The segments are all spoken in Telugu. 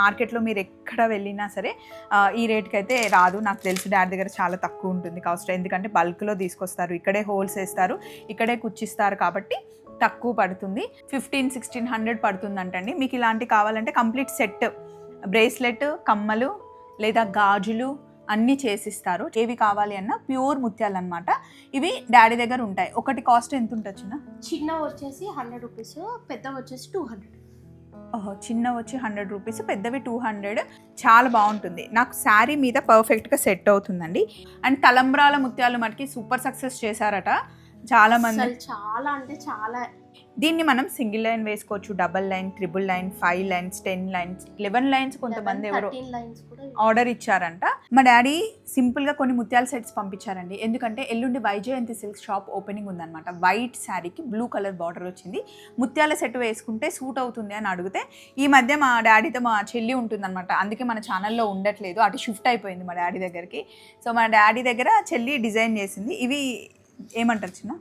మార్కెట్లో మీరు ఎక్కడ వెళ్ళినా సరే ఈ రేట్కి అయితే రాదు. నాకు తెలిసి డాడీ దగ్గర చాలా తక్కువ ఉంటుంది కాస్ట్, ఎందుకంటే బల్క్లో తీసుకొస్తారు, ఇక్కడే హోల్స్ వేస్తారు, ఇక్కడే కుచ్చిస్తారు కాబట్టి తక్కువ పడుతుంది. 1500-1600 పడుతుందంటండి. మీకు ఇలాంటి కావాలంటే కంప్లీట్ సెట్, బ్రేస్లెట్, కమ్మలు లేదా గాజులు అన్నీ చేసిస్తారు. ఏవి కావాలి అన్న ప్యూర్ ముత్యాలు అనమాట. ఇవి డాడీ దగ్గర ఉంటాయి. ఒకటి కాస్ట్ ఎంత ఉంటుంది? చిన్న వచ్చేసి 100 రూపీస్, పెద్ద వచ్చేసి 200. చిన్న వచ్చి 100 రూపీస్, పెద్దవి 200. చాలా బాగుంటుంది. నాకు శారీ మీద పర్ఫెక్ట్గా సెట్ అవుతుందండి. అండ్ తలంబ్రాల ముత్యాలు మటుకి సూపర్ సక్సెస్ చేశారట చాలా మంది. చాలా అంటే చాలా. దీన్ని మనం సింగిల్ లైన్ వేసుకోవచ్చు, double line, triple line, 5 lines, 10 lines, 11 lines కొంతమంది ఎవరు ఆర్డర్ ఇచ్చారంట. మా డాడీ సింపుల్గా కొన్ని ముత్యాల సెట్స్ పంపించారండి. ఎందుకంటే ఎల్లుండి వైజయంతి సిల్క్ షాప్ ఓపెనింగ్ ఉందన్నమాట. వైట్ శారీకి బ్లూ కలర్ బార్డర్ వచ్చింది. ముత్యాల సెట్ వేసుకుంటే సూట్ అవుతుంది అని అడిగితే, ఈ మధ్య మా డాడీతో మా చెల్లి ఉంటుందన్నమాట, అందుకే మన ఛానల్లో ఉండట్లేదు, అటు షిఫ్ట్ అయిపోయింది మా డాడీ దగ్గరికి. సో మా డాడీ దగ్గర చెల్లి డిజైన్ చేసింది. ఇవి ఏమంటారు చిన్న?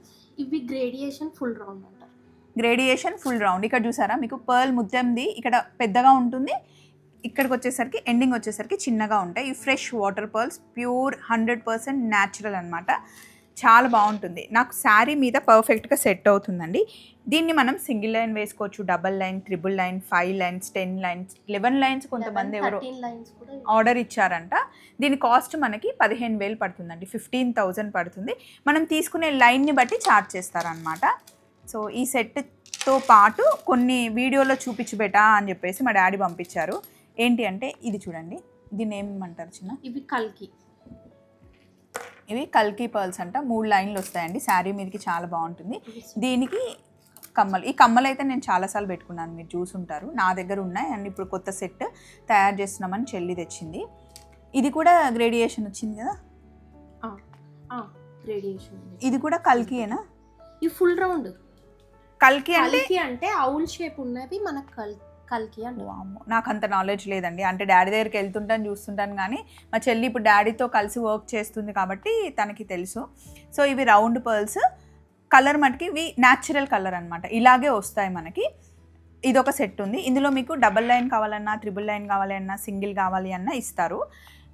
ఇవి గ్రేడియేషన్ ఫుల్ రౌండ్ అంటారు. Gradation full round. ఇక్కడ చూసారా మీకు పర్ల్ ముత్యంది ఇక్కడ పెద్దగా ఉంటుంది, ఇక్కడికి వచ్చేసరికి ఎండింగ్ వచ్చేసరికి చిన్నగా ఉంటాయి. ఈ fresh water pearls, pure 100% natural అనమాట. చాలా బాగుంటుంది. నాకు శారీ మీద పర్ఫెక్ట్గా సెట్ అవుతుందండి. దీన్ని మనం సింగిల్ లైన్ వేసుకోవచ్చు, double line, triple line, 5 lines, 10 lines, 11 lines కొంతమంది ఎవరు ఆర్డర్ ఇచ్చారంట. దీని కాస్ట్ మనకి 15,000 పడుతుందండి. 15,000 పడుతుంది. మనం తీసుకునే లైన్ని బట్టి ఛార్జ్ చేస్తారనమాట. సో ఈ సెట్తో పాటు కొన్ని వీడియోలో చూపించి బెటా అని చెప్పేసి మా డాడీ పంపించారు. ఏంటి అంటే ఇది చూడండి, దీన్ని ఏమంటారు చిన్న? ఇవి కల్కి. ఇవి కల్కి పర్ల్స్ అంట. 3 లైన్లు వస్తాయండి. శారీ మీదకి చాలా బాగుంటుంది. దీనికి కమ్మలు, ఈ కమ్మలు అయితే నేను చాలాసార్లు పెట్టుకున్నాను, మీరు చూసుంటారు, నా దగ్గర ఉన్నాయి. అండ్ ఇప్పుడు కొత్త సెట్ తయారు చేస్తున్నామని చెల్లి తెచ్చింది. ఇది కూడా గ్రేడియేషన్ వచ్చింది కదా, గ్రేడియేషన్. ఇది కూడా కల్కియేనా? ఈ ఫుల్ రౌండ్ కల్కి అంటే అవుల్ షేప్ ఉన్నది మనకు కల్కి అంటే. నాకు అంత నాలెడ్జ్ లేదండి. అంటే డాడీ దగ్గరికి వెళ్తుంటాను, చూస్తుంటాను, కానీ మా చెల్లి ఇప్పుడు డాడీతో కలిసి వర్క్ చేస్తుంది కాబట్టి తనకి తెలుసు. సో ఇవి రౌండ్ పర్ల్స్. కలర్ మటుకి ఇవి న్యాచురల్ కలర్ అనమాట, ఇలాగే వస్తాయి మనకి. ఇదొక సెట్ ఉంది. ఇందులో మీకు డబల్ లైన్ కావాలన్నా, ట్రిపుల్ లైన్ కావాలన్నా, సింగిల్ కావాలి అన్నా ఇస్తారు.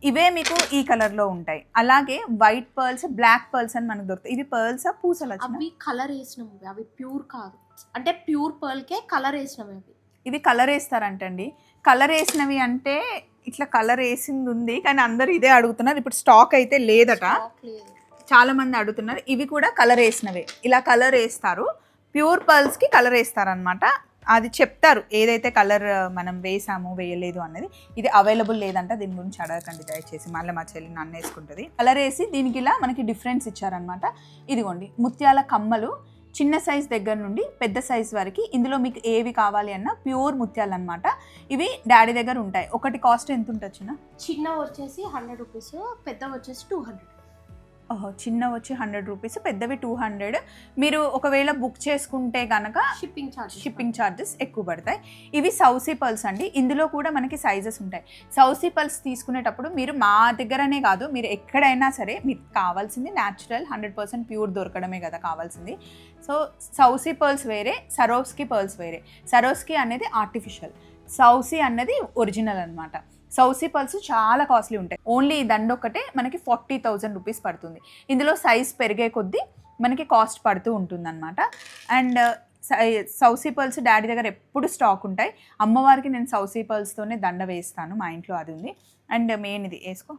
ఇవే మీకు ఈ కలర్లో ఉంటాయి. అలాగే వైట్ పర్ల్స్, బ్లాక్ పర్ల్స్ అని మనకు దొరుకుతాయి. ఇవి పర్ల్సా పూసలు? అవి కలర్ వేసినవి, అవి ప్యూర్ కాదు. అంటే ప్యూర్ పర్ల్కే కలర్ వేసినవి అవి. ఇవి కలర్ వేస్తారంటండి. కలర్ వేసినవి అంటే ఇట్లా కలర్ వేసింది ఉంది, కానీ అందరూ ఇదే అడుగుతున్నారు. ఇప్పుడు స్టాక్ అయితే లేదట, చాలా మంది అడుగుతున్నారు. ఇవి కూడా కలర్ వేసినవే, ఇలా కలర్ వేస్తారు. ప్యూర్ పర్ల్స్కి కలర్ వేస్తారనమాట. అది చెప్తారు ఏదైతే కలర్ మనం వేసాము వేయలేదు అన్నది. ఇది అవైలబుల్ లేదంట, దీని గురించి అడగకండి దయచేసి, మళ్ళీ మా చెల్లి నన్ను వేసుకుంటుంది. కలర్ వేసి దీనికి ఇలా మనకి డిఫరెన్స్ ఇచ్చారనమాట. ఇదిగోండి ముత్యాల కమ్మలు, చిన్న సైజ్ దగ్గర నుండి పెద్ద సైజ్ వరకు. ఇందులో మీకు ఏవి కావాలి అన్న ప్యూర్ ముత్యాలు అనమాట. ఇవి డాడీ దగ్గర ఉంటాయి. ఒకటి కాస్ట్ ఎంత ఉంటుంది? చిన్న వచ్చేసి 100 రూపీస్, పెద్ద వచ్చేసి 200. చిన్న వచ్చి 100 రూపీస్, పెద్దవి 200. మీరు ఒకవేళ బుక్ చేసుకుంటే కనుక షిప్పింగ్ ఛార్జెస్ ఎక్కువ పడతాయి. ఇవి సౌసీ పర్ల్స్ అండి. ఇందులో కూడా మనకి సైజెస్ ఉంటాయి. సౌసీ పర్ల్స్ తీసుకునేటప్పుడు మీరు మా దగ్గరనే కాదు, మీరు ఎక్కడైనా సరే మీకు కావాల్సింది న్యాచురల్ 100% ప్యూర్ దొరకడమే కదా కావాల్సింది. సో సౌసీ పర్ల్స్ వేరే, సరోస్కి పర్ల్స్ వేరే. సరోస్కి అనేది ఆర్టిఫిషియల్, సౌసీ అన్నది ఒరిజినల్ అనమాట. సౌసీ పర్ల్స్ చాలా కాస్ట్లీ ఉంటాయి. ఓన్లీ దండ ఒక్కటే మనకి 40,000 రూపీస్ పడుతుంది. ఇందులో సైజ్ పెరిగే కొద్దీ మనకి కాస్ట్ పడుతూ ఉంటుందన్నమాట. అండ్ సౌసీ పర్ల్స్ డాడీ దగ్గర ఎప్పుడు స్టాక్ ఉంటాయి. అమ్మవారికి నేను సౌసీ పర్ల్స్తోనే దండ వేస్తాను, మా ఇంట్లో అది ఉంది. అండ్ మెయిన్ ఇది వేసుకో,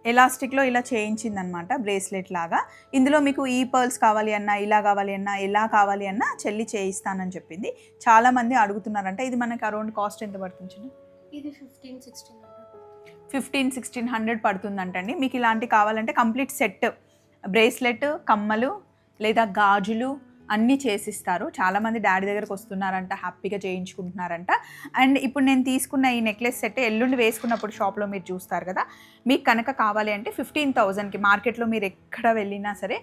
ఎలాస్టిక్లో ఇలా చేయించిందనమాట, బ్రేస్లెట్ లాగా. ఇందులో మీకు ఈ పర్ల్స్ కావాలి అన్నా, ఇలా కావాలి అన్నా, ఎలా కావాలి అన్నా చెల్లి చేయిస్తానని చెప్పింది. చాలామంది అడుగుతున్నారంట. ఇది మనకి అరౌండ్ కాస్ట్ ఎంత పడుతుంది? ఇది 1500-1600. 1500-1600 పడుతుందంటండి. మీకు ఇలాంటి కావాలంటే కంప్లీట్ సెట్, బ్రేస్లెట్, కమ్మలు లేదా గాజులు అన్నీ చేసిస్తారు. చాలామంది డాడీ దగ్గరకు వస్తున్నారంట, హ్యాపీగా చేయించుకుంటున్నారంట. అండ్ ఇప్పుడు నేను తీసుకున్న ఈ నెక్లెస్ సెట్ ఎల్లుండి వేసుకున్నప్పుడు షాప్లో మీరు చూస్తారు కదా, మీకు కనుక కావాలి అంటే 15,000కి, మార్కెట్లో మీరు ఎక్కడ వెళ్ళినా సరే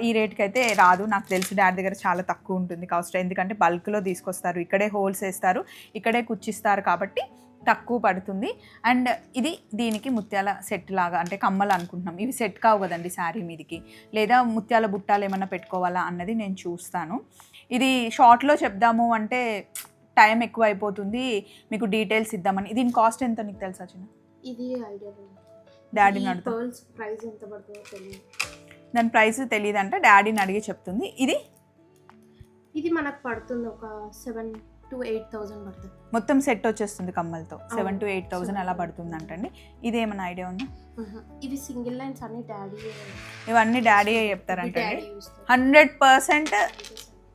ఈ రేట్కి అయితే రాదు. నాకు తెలిసి డాడీ దగ్గర చాలా తక్కువ ఉంటుంది కాస్ట్, ఎందుకంటే బల్క్లో తీసుకొస్తారు, ఇక్కడే హోల్స్ వేస్తారు, ఇక్కడే కుచ్చిస్తారు కాబట్టి తక్కువ పడుతుంది. అండ్ ఇది దీనికి ముత్యాల సెట్ లాగా, అంటే కమ్మలు అనుకుంటున్నాం. ఇవి సెట్ కావు కదండి శారీ మీదకి, లేదా ముత్యాల బుట్టాలు ఏమన్నా పెట్టుకోవాలా అన్నది నేను చూస్తాను. ఇది షార్ట్లో చెప్దాము అంటే టైం ఎక్కువ అయిపోతుంది, మీకు డీటెయిల్స్ ఇద్దామని. దీని కాస్ట్ ఎంత నీకు తెలుసా చిన్న? ఇది ఐడియా డాడీని అడుగుతా. పర్ల్స్ ప్రైస్ ఎంత పడుతుందో తెలియదు. దాని ప్రైస్ తెలియదు అంటే డాడీని అడిగి చెప్తుంది. ఇది మనకు పడుతుంది ఒక 7,000 to 8,000 పడుతుంది. మొత్తం సెట్ వచ్చేస్తుంది కమ్మలతో 7,000 to 8,000 అలా పడుతుంది అంటండి. ఇది ఏమైనా ఐడియా ఉందా? ఇవి సింగిల్ లైన్స్ అన్ని డాడీ, ఇవన్నీ డాడీ చెప్తారంటే 100%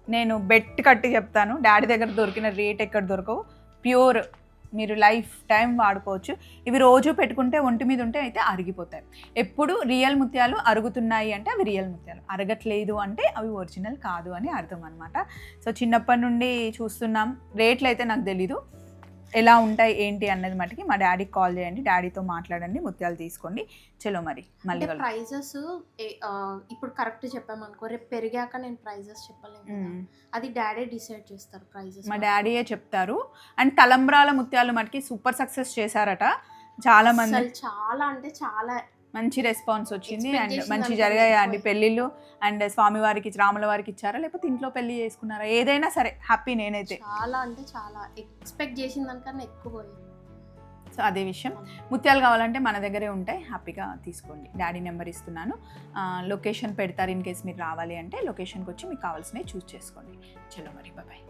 నేను బెట్ కట్టి చెప్తాను, డాడీ దగ్గర దొరికిన రేట్ ఎక్కడ దొరకవు. ప్యూర్, మీరు లైఫ్ టైం వాడుకోవచ్చు. ఇవి రోజు పెట్టుకుంటే ఒంటి మీద ఉంటే అయితే అరిగిపోతాయి. ఎప్పుడు రియల్ ముత్యాలు అరుగుతున్నాయి అంటే అవి రియల్ ముత్యాలు, అరగట్లేదు అంటే అవి ఒరిజినల్ కాదు అని అర్థం అనమాట. సో చిన్నప్పటి నుండి చూస్తున్నాం. రేట్లు అయితే నాకు తెలీదు ఎలా ఉంటాయి ఏంటి అన్నది మటుకి మా డాడీకి కాల్ చేయండి, డాడీతో మాట్లాడండి, ముత్యాలు తీసుకోండి. చలో మరి మళ్ళీ ప్రైజెస్ ఇప్పుడు కరెక్ట్ చెప్పామనుకో, రేపు పెరిగాక నేను ప్రైజెస్ చెప్పలేను, అది డాడీ డిసైడ్ చేస్తారు ప్రైజెస్. మా డాడీయే చెప్తారు. అండ్ తలంబ్రాల ముత్యాలు మటుకి సూపర్ సక్సెస్ చేశారట చాలా మంది. చాలా అంటే చాలా మంచి రెస్పాన్స్ వచ్చింది అండ్ మంచి జరిగాయా అండి పెళ్ళిళ్ళు? అండ్ స్వామివారికి రాముల వారికి ఇచ్చారా లేకపోతే ఇంట్లో పెళ్లి చేసుకున్నారా? ఏదైనా సరే హ్యాపీ. నేనైతే చాలా అంటే చాలా ఎక్స్పెక్ట్ చేసిన దానికన్నా ఎక్కువ పోయింది. సో అదే విషయం. ముత్యాలు కావాలంటే మన దగ్గరే ఉంటాయి, హ్యాపీగా తీసుకోండి. డాడీ నెంబర్ ఇస్తున్నాను, లొకేషన్ పెడతారు. ఇన్ కేస్ మీరు రావాలి అంటే లొకేషన్కి వచ్చి మీకు కావాల్సినవి చూస్ చేసుకోండి. చలో మరి బాయ్.